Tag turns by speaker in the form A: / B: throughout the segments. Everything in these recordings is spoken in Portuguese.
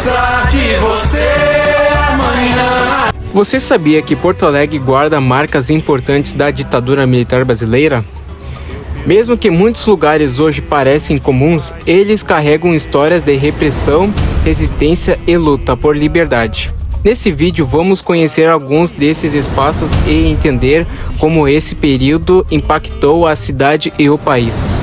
A: pensar de você amanhã.
B: Você sabia que Porto Alegre guarda marcas importantes da ditadura militar brasileira? Mesmo que muitos lugares hoje parecem comuns, eles carregam histórias de repressão, resistência e luta por liberdade. Nesse vídeo vamos conhecer alguns desses espaços e entender como esse período impactou a cidade e o país.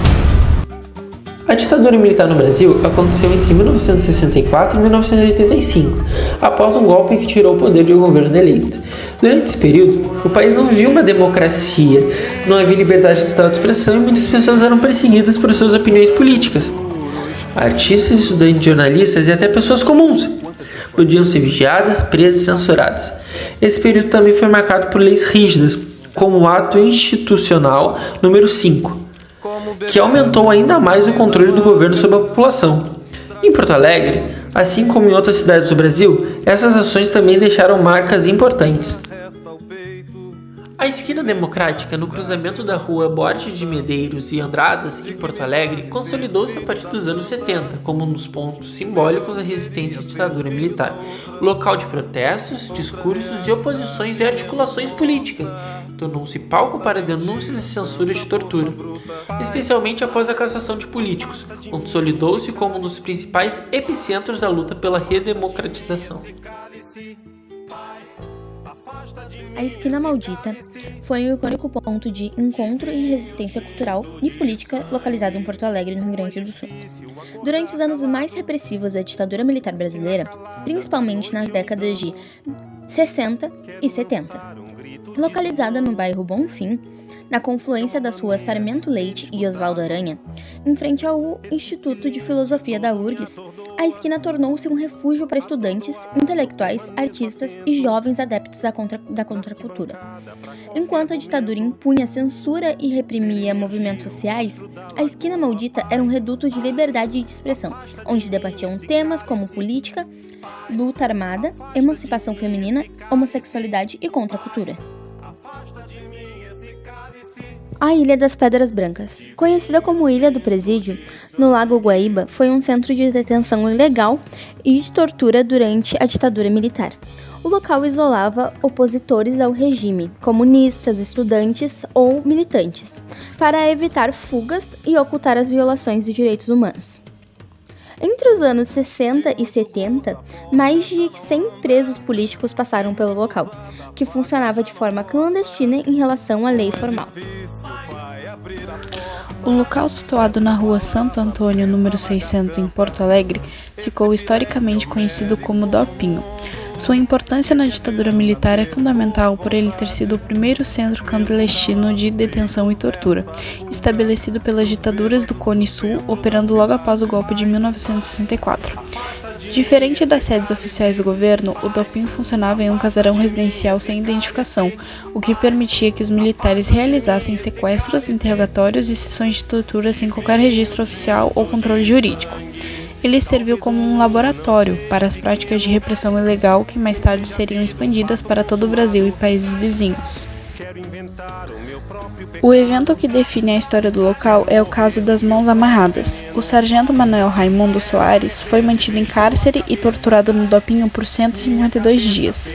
C: A ditadura militar no Brasil aconteceu entre 1964 e 1985, após um golpe que tirou o poder de um governo eleito. Durante esse período, o país não vivia uma democracia, não havia liberdade total de expressão e muitas pessoas eram perseguidas por suas opiniões políticas. Artistas, estudantes, jornalistas e até pessoas comuns podiam ser vigiadas, presas e censuradas. Esse período também foi marcado por leis rígidas, como o Ato Institucional número 5, que aumentou ainda mais o controle do governo sobre a população. Em Porto Alegre, assim como em outras cidades do Brasil, essas ações também deixaram marcas importantes. A Esquina Democrática, no cruzamento da rua Borges de Medeiros e Andradas, em Porto Alegre, consolidou-se a partir dos anos 70 como um dos pontos simbólicos da resistência à ditadura militar, local de protestos, discursos e oposições e articulações políticas. Tornou-se palco para denúncias e censura de tortura, especialmente após a cassação de políticos. Consolidou-se como um dos principais epicentros da luta pela redemocratização.
D: A Esquina Maldita foi um icônico ponto de encontro e resistência cultural e política localizado em Porto Alegre, no Rio Grande do Sul. Durante os anos mais repressivos da ditadura militar brasileira, principalmente nas décadas de 60 e 70, localizada no bairro Bonfim, na confluência das ruas Sarmento Leite e Oswaldo Aranha, em frente ao Instituto de Filosofia da URGS, a esquina tornou-se um refúgio para estudantes, intelectuais, artistas e jovens adeptos da contracultura. Enquanto a ditadura impunha censura e reprimia movimentos sociais, a Esquina Maldita era um reduto de liberdade de expressão, onde debatiam temas como política, luta armada, emancipação feminina, homossexualidade e contracultura. A Ilha das Pedras Brancas, conhecida como Ilha do Presídio, no Lago Guaíba, foi um centro de detenção ilegal e de tortura durante a ditadura militar. O local isolava opositores ao regime, comunistas, estudantes ou militantes, para evitar fugas e ocultar as violações de direitos humanos. Entre os anos 60 e 70, mais de 100 presos políticos passaram pelo local, que funcionava de forma clandestina em relação à lei formal.
E: O local situado na rua Santo Antônio, número 600, em Porto Alegre, ficou historicamente conhecido como Dopinho. Sua importância na ditadura militar é fundamental por ele ter sido o primeiro centro clandestino de detenção e tortura, estabelecido pelas ditaduras do Cone Sul, operando logo após o golpe de 1964. Diferente das sedes oficiais do governo, o Dopinho funcionava em um casarão residencial sem identificação, o que permitia que os militares realizassem sequestros, interrogatórios e sessões de tortura sem qualquer registro oficial ou controle jurídico. Ele serviu como um laboratório para as práticas de repressão ilegal que mais tarde seriam expandidas para todo o Brasil e países vizinhos. O evento que define a história do local é o caso das Mãos Amarradas. O sargento Manuel Raimundo Soares foi mantido em cárcere e torturado no Dopinho por 152 dias.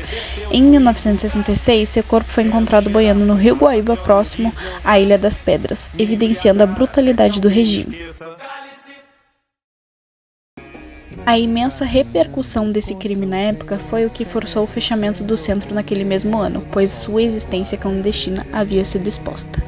E: Em 1966, seu corpo foi encontrado boiando no Rio Guaíba, próximo à Ilha das Pedras, evidenciando a brutalidade do regime. A imensa repercussão desse crime na época foi o que forçou o fechamento do centro naquele mesmo ano, pois sua existência clandestina havia sido exposta.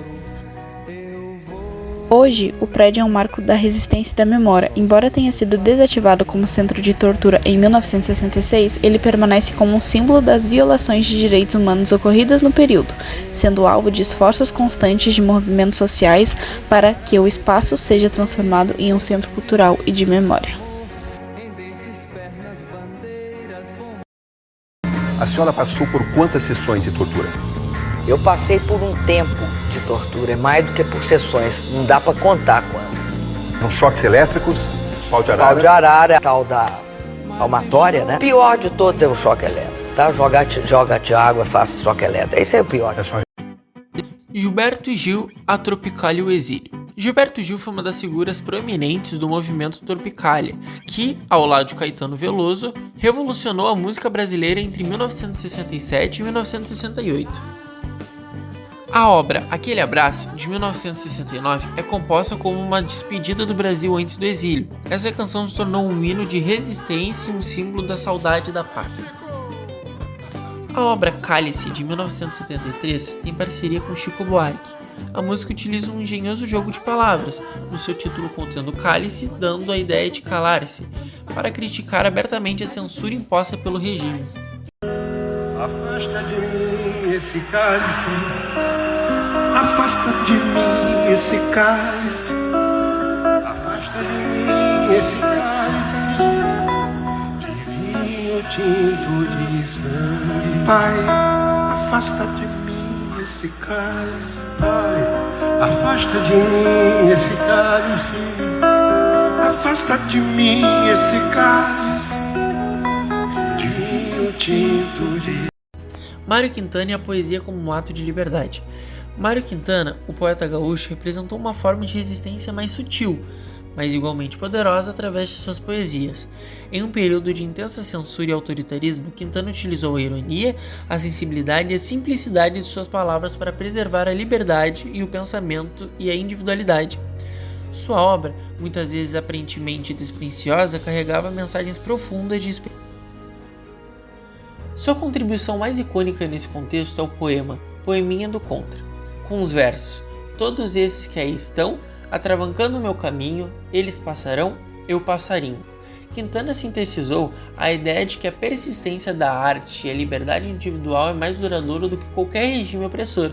E: Hoje, o prédio é um marco da resistência e da memória. Embora tenha sido desativado como centro de tortura em 1966, ele permanece como um símbolo das violações de direitos humanos ocorridas no período, sendo alvo de esforços constantes de movimentos sociais para que o espaço seja transformado em um centro cultural e de memória.
F: A senhora passou por quantas sessões de tortura?
G: Eu passei por um tempo de tortura, é mais do que por sessões, não dá pra contar quando.
F: Com choques elétricos, pau de arara?
G: Pau de arara, tal da palmatória, né? O pior de todos é o choque elétrico, tá? Joga-te água, faz choque elétrico, esse é o pior.
C: Gilberto Gil, A Tropicália e o Exílio. Gilberto Gil foi uma das figuras proeminentes do movimento Tropicália, que, ao lado de Caetano Veloso, revolucionou a música brasileira entre 1967 e 1968. A obra Aquele Abraço, de 1969, é composta como uma despedida do Brasil antes do exílio. Essa canção se tornou um hino de resistência e um símbolo da saudade da pátria. A obra Cálice, de 1973, tem parceria com Chico Buarque. A música utiliza um engenhoso jogo de palavras, no seu título contendo cálice, dando a ideia de calar-se, para criticar abertamente a censura imposta pelo regime.
A: Afasta de mim esse cálice, afasta de mim esse cálice, afasta de mim esse cálice, de vinho tinto de sangue. Pai, afasta de mim esse cálice. Pai, afasta de mim esse cálice, afasta de mim esse cálice, de vinho tinto de...
C: Mário Quintana e a poesia como um ato de liberdade. Mário Quintana, o poeta gaúcho, representou uma forma de resistência mais sutil, mas igualmente poderosa através de suas poesias. Em um período de intensa censura e autoritarismo, Quintana utilizou a ironia, a sensibilidade e a simplicidade de suas palavras para preservar a liberdade e o pensamento e a individualidade. Sua obra, muitas vezes aparentemente despretensiosa, carregava mensagens profundas de esperança. Sua contribuição mais icônica nesse contexto é o poema Poeminha do Contra, com os versos: todos esses que aí estão, atravancando o meu caminho, eles passarão, eu passarinho. Quintana sintetizou a ideia de que a persistência da arte e a liberdade individual é mais duradoura do que qualquer regime opressor.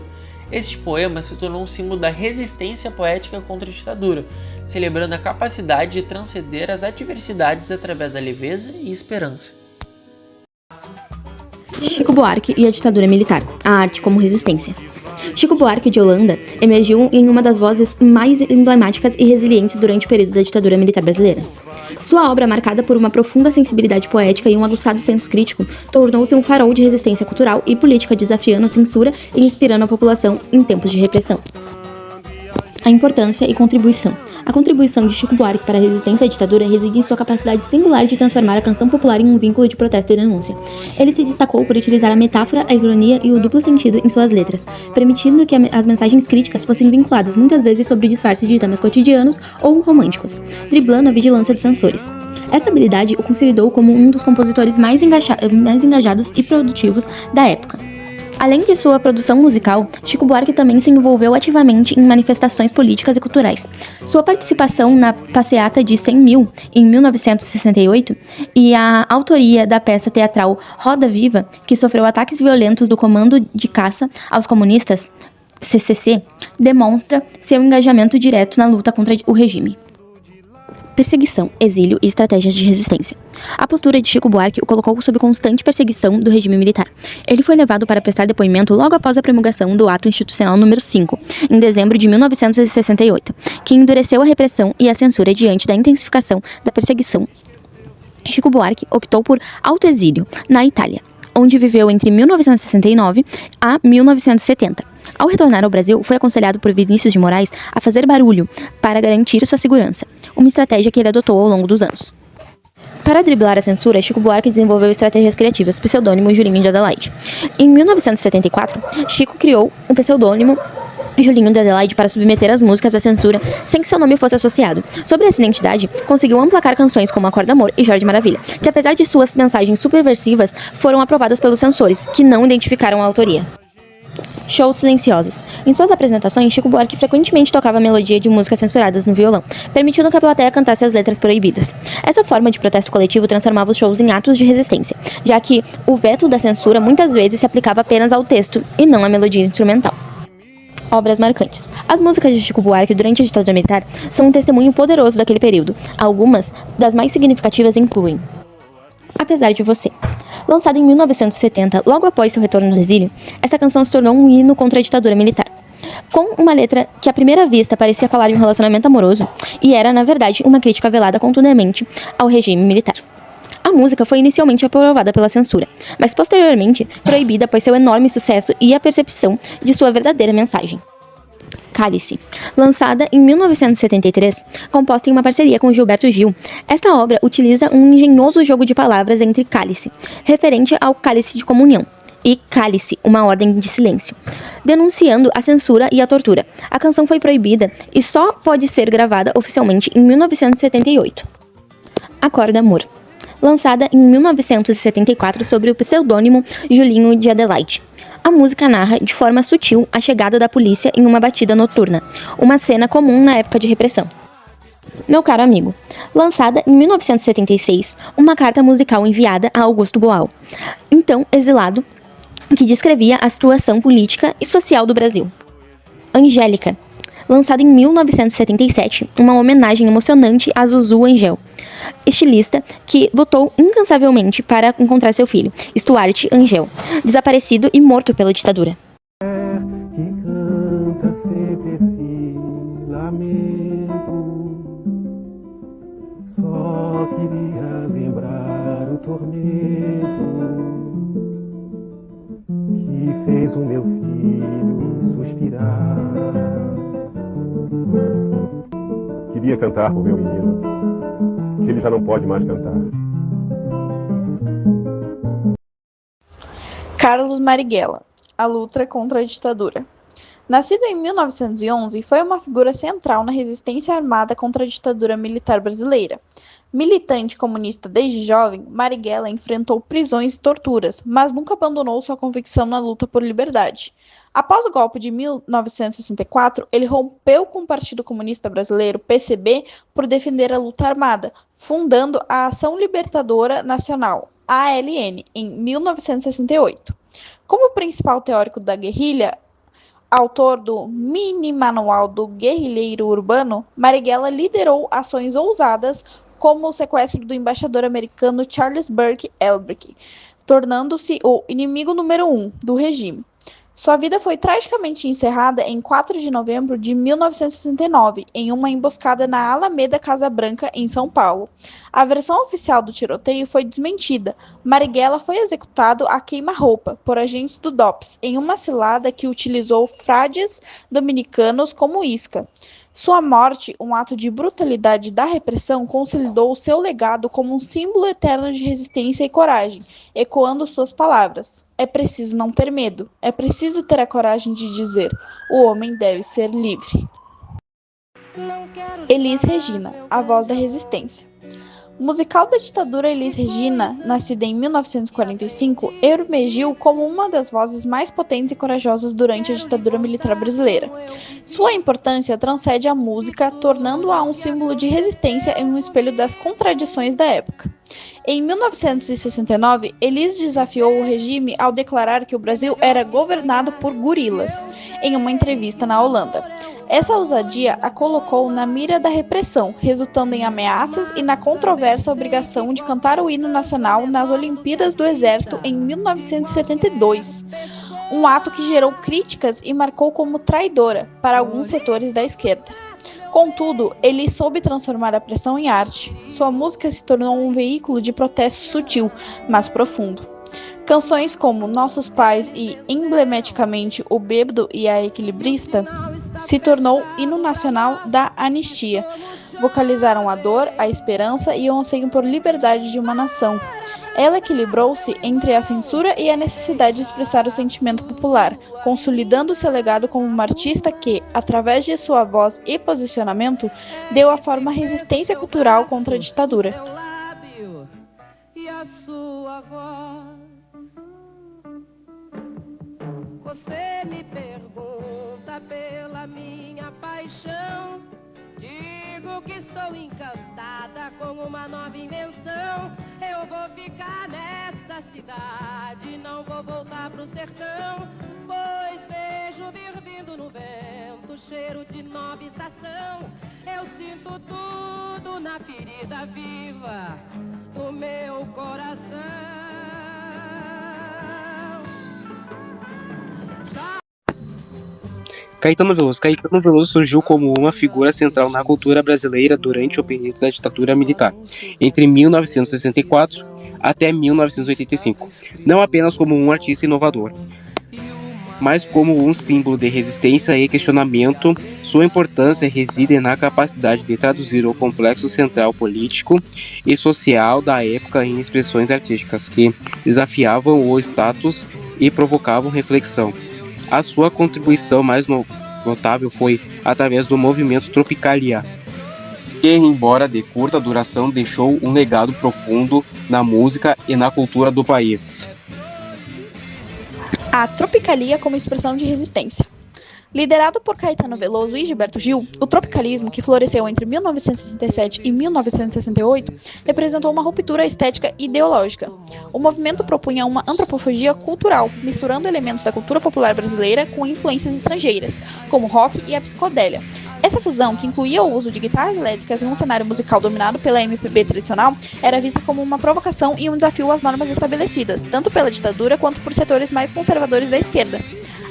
C: Este poema se tornou um símbolo da resistência poética contra a ditadura, celebrando a capacidade de transcender as adversidades através da leveza e esperança.
D: Chico Buarque e a ditadura militar, a arte como resistência. Chico Buarque de Holanda emergiu em uma das vozes mais emblemáticas e resilientes durante o período da ditadura militar brasileira. Sua obra, marcada por uma profunda sensibilidade poética e um aguçado senso crítico, tornou-se um farol de resistência cultural e política, desafiando a censura e inspirando a população em tempos de repressão. A importância e contribuição. A contribuição de Chico Buarque para a resistência à ditadura reside em sua capacidade singular de transformar a canção popular em um vínculo de protesto e denúncia. Ele se destacou por utilizar a metáfora, a ironia e o duplo sentido em suas letras, permitindo que as mensagens críticas fossem vinculadas muitas vezes sob disfarce de temas cotidianos ou românticos, driblando a vigilância dos censores. Essa habilidade o consolidou como um dos compositores mais engajados e produtivos da época. Além de sua produção musical, Chico Buarque também se envolveu ativamente em manifestações políticas e culturais. Sua participação na passeata de 100 Mil, em 1968, e a autoria da peça teatral Roda Viva, que sofreu ataques violentos do Comando de Caça aos Comunistas, CCC, demonstra seu engajamento direto na luta contra o regime. Perseguição, exílio e estratégias de resistência. A postura de Chico Buarque o colocou sob constante perseguição do regime militar. Ele foi levado para prestar depoimento logo após a promulgação do Ato Institucional número 5, em dezembro de 1968, que endureceu a repressão e a censura diante da intensificação da perseguição. Chico Buarque optou por autoexílio na Itália, onde viveu entre 1969 a 1970. Ao retornar ao Brasil, foi aconselhado por Vinícius de Moraes a fazer barulho para garantir sua segurança, uma estratégia que ele adotou ao longo dos anos. Para driblar a censura, Chico Buarque desenvolveu estratégias criativas, pseudônimo Julinho de Adelaide. Em 1974, Chico criou um pseudônimo Julinho de Adelaide para submeter as músicas à censura sem que seu nome fosse associado. Sobre essa identidade, conseguiu emplacar canções como Acorda Amor e Jorge Maravilha, que apesar de suas mensagens subversivas, foram aprovadas pelos censores, que não identificaram a autoria. Shows silenciosos. Em suas apresentações, Chico Buarque frequentemente tocava a melodia de músicas censuradas no violão, permitindo que a plateia cantasse as letras proibidas. Essa forma de protesto coletivo transformava os shows em atos de resistência, já que o veto da censura muitas vezes se aplicava apenas ao texto e não à melodia instrumental. Obras marcantes. As músicas de Chico Buarque durante a ditadura militar são um testemunho poderoso daquele período. Algumas das mais significativas incluem Apesar de Você. Lançada em 1970, logo após seu retorno do exílio, essa canção se tornou um hino contra a ditadura militar. Com uma letra que à primeira vista parecia falar de um relacionamento amoroso, e era, na verdade, uma crítica velada contundentemente ao regime militar. A música foi inicialmente aprovada pela censura, mas posteriormente proibida após seu enorme sucesso e a percepção de sua verdadeira mensagem. Cálice, lançada em 1973, composta em uma parceria com Gilberto Gil. Esta obra utiliza um engenhoso jogo de palavras entre cálice, referente ao cálice de comunhão, e cálice, uma ordem de silêncio, denunciando a censura e a tortura. A canção foi proibida e só pode ser gravada oficialmente em 1978. Acorda Amor, lançada em 1974 sob o pseudônimo Julinho de Adelaide. A música narra de forma sutil a chegada da polícia em uma batida noturna, uma cena comum na época de repressão. Meu Caro Amigo, lançada em 1976, uma carta musical enviada a Augusto Boal, então exilado, que descrevia a situação política e social do Brasil. Angélica, lançada em 1977, uma homenagem emocionante a Zuzu Angel, estilista que lutou incansavelmente para encontrar seu filho, Stuart Angel, desaparecido e morto pela ditadura.
A: Que canta sempre esse lamento, só queria lembrar o tormento que fez o meu filho suspirar.
F: Queria cantar pro meu menino, que ele já não pode mais cantar.
E: Carlos Marighella, a luta contra a ditadura. Nascido em 1911, foi uma figura central na resistência armada contra a ditadura militar brasileira. Militante comunista desde jovem, Marighella enfrentou prisões e torturas, mas nunca abandonou sua convicção na luta por liberdade. Após o golpe de 1964, ele rompeu com o Partido Comunista Brasileiro, PCB, por defender a luta armada, fundando a Ação Libertadora Nacional, ALN, em 1968. Como principal teórico da guerrilha, autor do Mini Manual do Guerrilheiro Urbano, Marighella liderou ações ousadas como o sequestro do embaixador americano Charles Burke Elbrick, tornando-se o inimigo número 1 do regime. Sua vida foi tragicamente encerrada em 4 de novembro de 1969, em uma emboscada na Alameda Casa Branca, em São Paulo. A versão oficial do tiroteio foi desmentida. Marighella foi executado a queima-roupa por agentes do DOPS, em uma cilada que utilizou frades dominicanos como isca. Sua morte, um ato de brutalidade da repressão, consolidou o seu legado como um símbolo eterno de resistência e coragem, ecoando suas palavras. É preciso não ter medo, é preciso ter a coragem de dizer: o homem deve ser livre. Elis Regina, a voz da resistência. O musical da ditadura Elis Regina, nascida em 1945, emergiu como uma das vozes mais potentes e corajosas durante a ditadura militar brasileira. Sua importância transcende a música, tornando-a um símbolo de resistência e um espelho das contradições da época. Em 1969, Elis desafiou o regime ao declarar que o Brasil era governado por gorilas, em uma entrevista na Holanda. Essa ousadia a colocou na mira da repressão, resultando em ameaças e na controversa obrigação de cantar o hino nacional nas Olimpíadas do Exército em 1972. Um ato que gerou críticas e marcou como traidora para alguns setores da esquerda. Contudo, ele soube transformar a pressão em arte. Sua música se tornou um veículo de protesto sutil, mas profundo. Canções como Nossos Pais e, emblematicamente, O Bêbado e a Equilibrista, se tornou hino nacional da anistia. Vocalizaram a dor, a esperança e o anseio por liberdade de uma nação. Ela equilibrou-se entre a censura e a necessidade de expressar o sentimento popular, consolidando seu legado como uma artista que, através de sua voz e posicionamento, deu a forma à resistência cultural contra a ditadura.
H: Você me pergunta pela minha paixão. Digo que estou encantada com uma nova invenção. Eu vou ficar nesta cidade, não vou voltar pro sertão, pois vejo vir vindo no vento cheiro de nova estação. Eu sinto tudo na ferida viva do meu coração.
I: Caetano Veloso. Caetano Veloso surgiu como uma figura central na cultura brasileira durante o período da ditadura militar, entre 1964 até 1985, não apenas como um artista inovador, mas como um símbolo de resistência e questionamento. Sua importância reside na capacidade de traduzir o complexo central político e social da época em expressões artísticas que desafiavam o status e provocavam reflexão. A sua contribuição mais notável foi através do movimento Tropicalia, que, embora de curta duração, deixou um legado profundo na música e na cultura do país.
E: A Tropicalia como expressão de resistência. Liderado por Caetano Veloso e Gilberto Gil, o tropicalismo, que floresceu entre 1967 e 1968, representou uma ruptura estética e ideológica. O movimento propunha uma antropofagia cultural, misturando elementos da cultura popular brasileira com influências estrangeiras, como o rock e a psicodélia. Essa fusão, que incluía o uso de guitarras elétricas em um cenário musical dominado pela MPB tradicional, era vista como uma provocação e um desafio às normas estabelecidas, tanto pela ditadura quanto por setores mais conservadores da esquerda.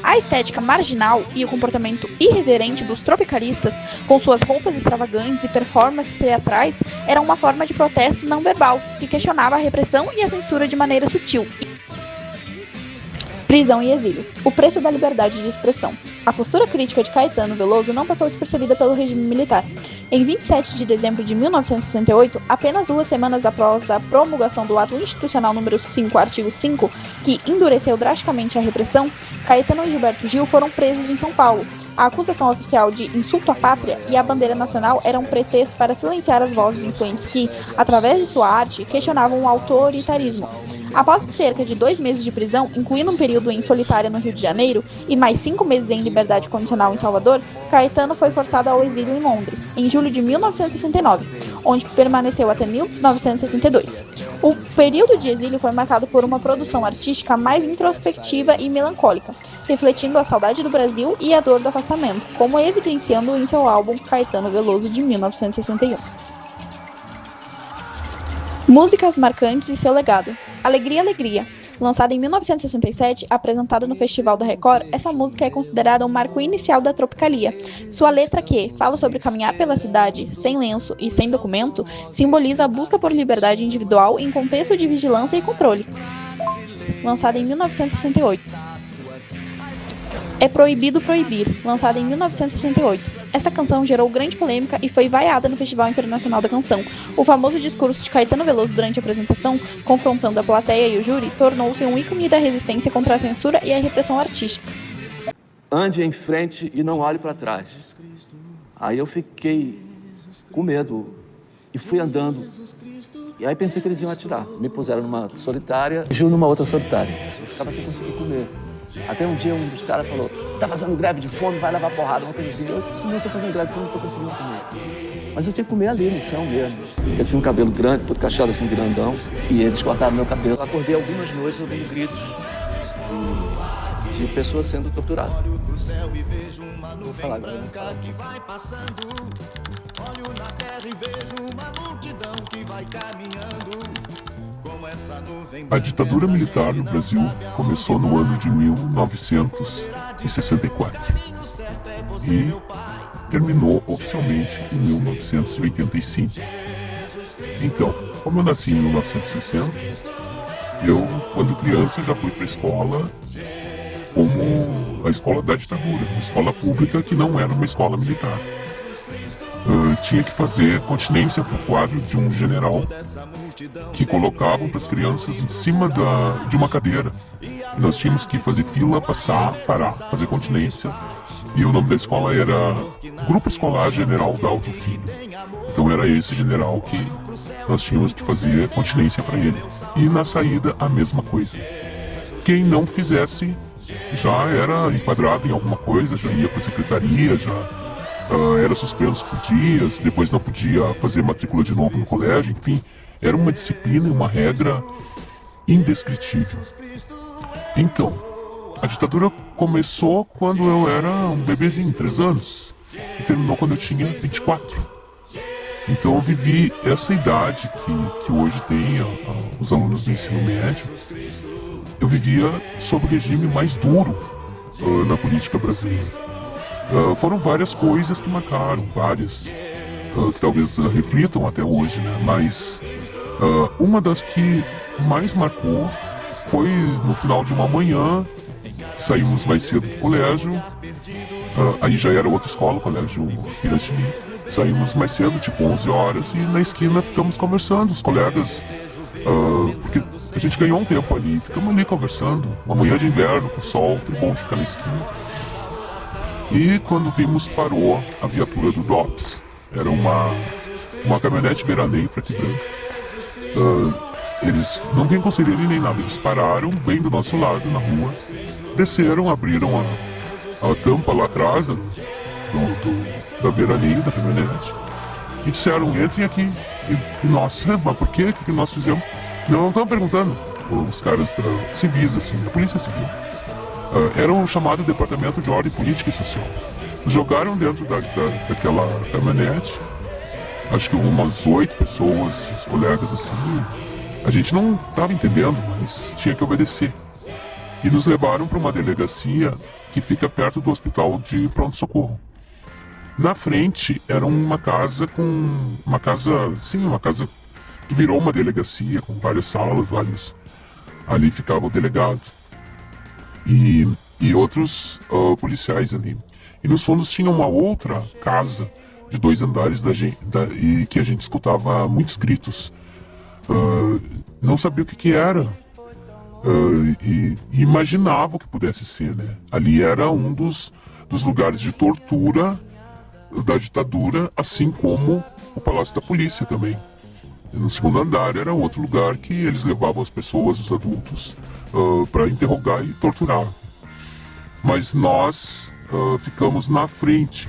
E: A estética marginal e o comportamento irreverente dos tropicalistas, com suas roupas extravagantes e performances teatrais, eram uma forma de protesto não verbal, que questionava a repressão e a censura de maneira sutil. Prisão e exílio. O preço da liberdade de expressão. A postura crítica de Caetano Veloso não passou despercebida pelo regime militar. Em 27 de dezembro de 1968, apenas 2 semanas após a promulgação do Ato Institucional número 5, artigo 5, que endureceu drasticamente a repressão, Caetano e Gilberto Gil foram presos em São Paulo. A acusação oficial de insulto à pátria e à bandeira nacional era um pretexto para silenciar as vozes influentes que, através de sua arte, questionavam o autoritarismo. Após cerca de 2 meses de prisão, incluindo um período em solitária no Rio de Janeiro e mais 5 meses em liberdade condicional em Salvador, Caetano foi forçado ao exílio em Londres, em julho de 1969, onde permaneceu até 1972. O período de exílio foi marcado por uma produção artística mais introspectiva e melancólica, refletindo a saudade do Brasil e a dor do afastamento, como evidenciando em seu álbum Caetano Veloso de 1961. Músicas marcantes e seu legado. Alegria, Alegria. Lançada em 1967, apresentada no Festival da Record, essa música é considerada um marco inicial da Tropicalia. Sua letra, que fala sobre caminhar pela cidade, sem lenço e sem documento, simboliza a busca por liberdade individual em contexto de vigilância e controle. Lançada em 1968. É Proibido Proibir, lançada em 1968. Esta canção gerou grande polêmica e foi vaiada no Festival Internacional da Canção. O famoso discurso de Caetano Veloso durante a apresentação, confrontando a plateia e o júri, tornou-se um ícone da resistência contra a censura e a repressão artística.
J: Ande em frente e não olhe para trás. Aí eu fiquei com medo e fui andando. E aí pensei que eles iam atirar. Me puseram numa solitária, Gil numa outra solitária. Eu ficava sem conseguir comer. Até um dia um dos caras falou: tá fazendo greve de fome, vai levar porrada, uma coisa assim. Eu disse: não, tô fazendo greve de fome, não tô conseguindo comer. Mas eu tinha que comer ali no chão mesmo. Eu tinha um cabelo grande, todo cacheado assim, grandão, e eles cortaram meu cabelo. Eu acordei algumas noites ouvindo gritos de pessoas sendo torturadas. Vou falar agora, né? Olho na terra e vejo uma multidão que vai caminhando.
K: A ditadura militar no Brasil começou no ano de 1964 e terminou oficialmente em 1985. Então, como eu nasci em 1960, eu, quando criança, já fui para a escola como a escola da ditadura, uma escola pública que não era uma escola militar. Tinha que fazer continência para o quadro de um general que colocavam para as crianças em cima de uma cadeira. E nós tínhamos que fazer fila, passar, parar, fazer continência. E o nome da escola era Grupo Escolar General Dalto Filho. Então era esse general que nós tínhamos que fazer continência para ele. E na saída a mesma coisa. Quem não fizesse já era enquadrado em alguma coisa, já ia para a secretaria, já era suspenso por dias, depois não podia fazer matrícula de novo no colégio, enfim. Era uma disciplina e uma regra indescritível. Então, a ditadura começou quando eu era um bebezinho, 3 anos, e terminou quando eu tinha 24. Então eu vivi essa idade que hoje tem os alunos do ensino médio. Eu vivia sob o regime mais duro na política brasileira. Foram várias coisas que marcaram, várias que talvez reflitam até hoje, né? Mas uma das que mais marcou foi no final de uma manhã, saímos mais cedo do colégio, aí já era outra escola, o colégio Piratini. Saímos mais cedo, tipo 11 horas, e na esquina ficamos conversando, os colegas, porque a gente ganhou um tempo ali, ficamos ali conversando, uma manhã de inverno, com sol, tudo bom de ficar na esquina. E quando vimos, parou a viatura do DOPS, era uma caminhonete veraneio preto e branco. Eles não vinham com sirene nem nada, eles pararam bem do nosso lado, na rua, desceram, abriram a tampa lá atrás da veraneio da caminhonete e disseram, entrem aqui. E nossa, mas por quê? O que nós fizemos? Não estavam perguntando, os caras civis, assim, a polícia civil. Era o chamado Departamento de Ordem Política e Social. Jogaram dentro daquela caminhonete, acho que umas 8 pessoas, os colegas, assim. A gente não estava entendendo, mas tinha que obedecer. E nos levaram para uma delegacia que fica perto do hospital de pronto-socorro. Na frente era uma casa que virou uma delegacia, com várias salas, ali ficava o delegado. E outros policiais ali. E nos fundos tinha uma outra casa de 2 andares e que a gente escutava muitos gritos. Não sabia o que era. E imaginava o que pudesse ser, né? Ali era um dos lugares de tortura da ditadura, assim como o Palácio da Polícia também. No segundo andar era outro lugar que eles levavam as pessoas, os adultos, para interrogar e torturar. Mas nós ficamos na frente.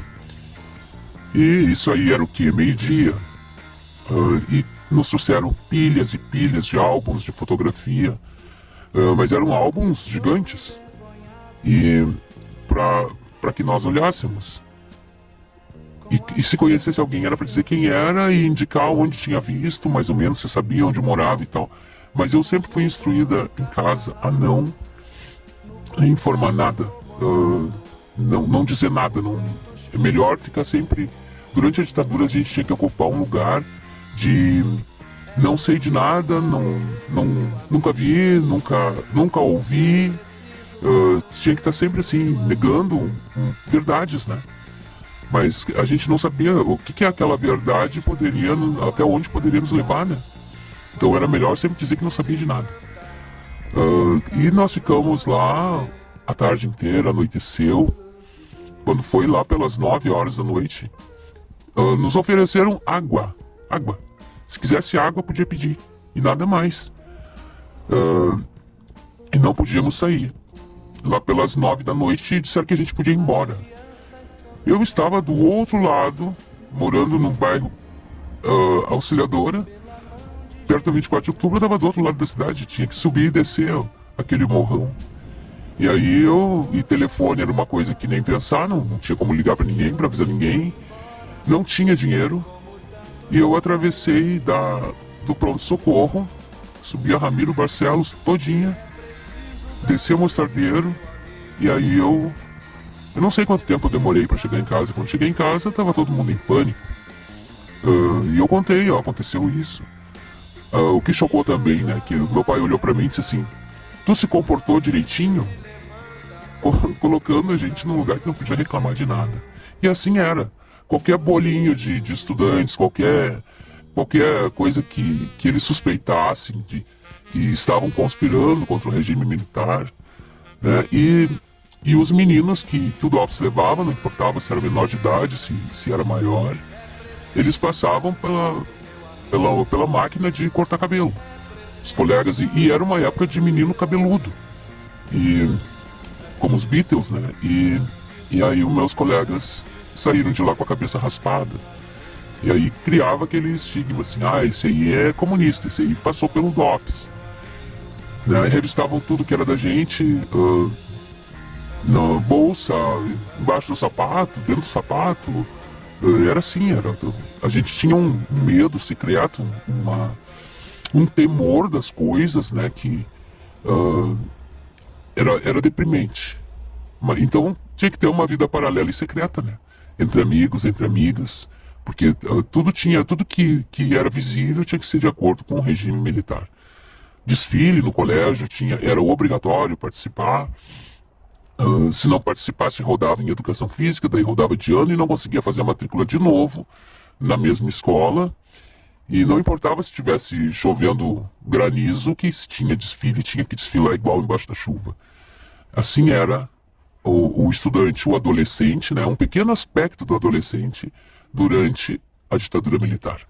K: E isso aí era o quê? Meio-dia. E nos trouxeram pilhas e pilhas de álbuns de fotografia. Mas eram álbuns gigantes. E para que nós olhássemos. E se conhecesse alguém era para dizer quem era e indicar onde tinha visto, mais ou menos, se sabia onde morava e tal. Mas eu sempre fui instruída em casa a não informar nada, não dizer nada. É melhor ficar sempre... Durante a ditadura a gente tinha que ocupar um lugar de não sei de nada, nunca vi, nunca ouvi. Tinha que estar sempre assim, negando verdades, né? Mas a gente não sabia o que aquela verdade até onde poderia nos levar, né? Então era melhor sempre dizer que não sabia de nada. E nós ficamos lá a tarde inteira, anoiteceu. Quando foi lá pelas 9 horas da noite, nos ofereceram água. Se quisesse água, podia pedir. E nada mais. E não podíamos sair. Lá pelas 9 da noite, disseram que a gente podia ir embora. Eu estava do outro lado, morando no bairro Auxiliadora, perto da 24 de outubro, eu estava do outro lado da cidade, tinha que subir e descer aquele morrão. E aí e telefone era uma coisa que nem pensar, não tinha como ligar para ninguém, para avisar ninguém, não tinha dinheiro. E eu atravessei do pronto-socorro, subi a Ramiro Barcelos todinha, desci a Mostardeiro, e aí eu não sei quanto tempo eu demorei para chegar em casa. Quando cheguei em casa, tava todo mundo em pânico. E eu contei, aconteceu isso. O que chocou também, né, que meu pai olhou para mim e disse assim, tu se comportou direitinho? Colocando a gente num lugar que não podia reclamar de nada. E assim era. Qualquer bolinho de estudantes, qualquer coisa que eles suspeitassem que estavam conspirando contra o regime militar, né, e os meninos que o DOPS levava, não importava se era menor de idade, se era maior, eles passavam pela máquina de cortar cabelo. Os colegas, e era uma época de menino cabeludo, e como os Beatles, né? E aí os meus colegas saíram de lá com a cabeça raspada. E aí criava aquele estigma assim, esse aí é comunista, esse aí passou pelo DOPS. Né? Revistavam tudo que era da gente, na bolsa, embaixo do sapato, dentro do sapato. Era assim, a gente tinha um medo secreto, um temor das coisas, né, que era deprimente. Então tinha que ter uma vida paralela e secreta, né, entre amigos, entre amigas, porque tudo que era visível tinha que ser de acordo com o regime militar. Desfile no colégio era obrigatório participar. Se não participasse, rodava em educação física, daí rodava de ano e não conseguia fazer a matrícula de novo na mesma escola. E não importava se estivesse chovendo granizo, que se tinha desfile, tinha que desfilar igual embaixo da chuva. Assim era o estudante, o adolescente, né, um pequeno aspecto do adolescente durante a ditadura militar.